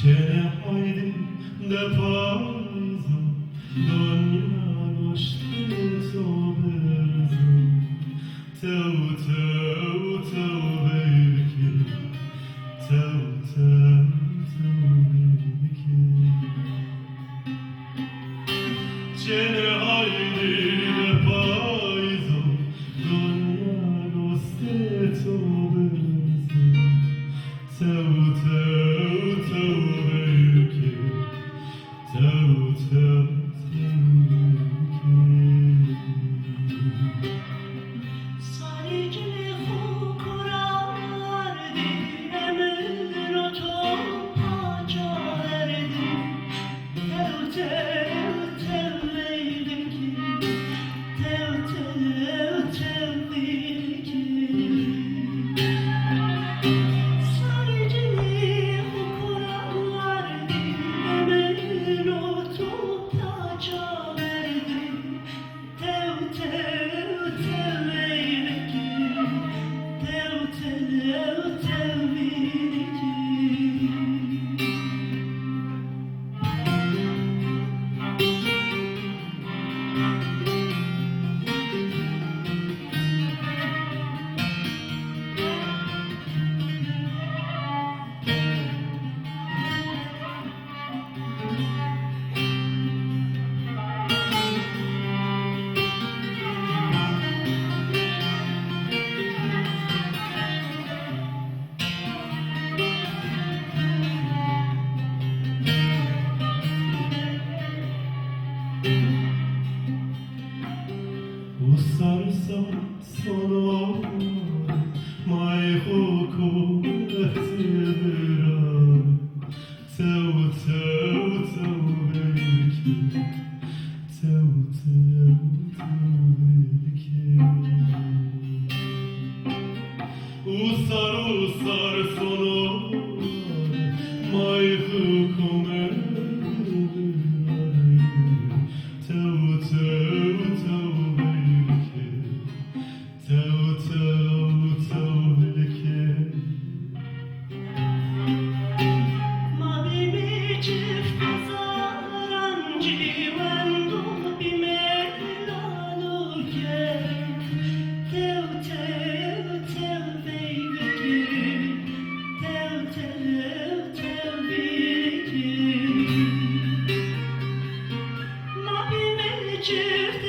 Çene haydi de pazzo, donja što brzo. Teu, teu, teu belki, teu, teu, teu belki. Çene haydi de pazzo, donja što brzo. Teu, teu, teu belki, teu, teu, teu belki. Sarıcı hukurardı, emir o topacardı. Tev, tev, tev belki, tev, tev, tev belki. Usarsam sana mai hukumeti birar. Teu, teu, teu belki, teu, teu, teu belki. Usar, usar sana mai hukumeti birar. Teu, teu, teu belki, teu, teu, teu belki. Mavi mi çift zarancı, vendo bimelano kef. Tev, tev, tev belki, tev, tev, tev belki. Mavi mi çift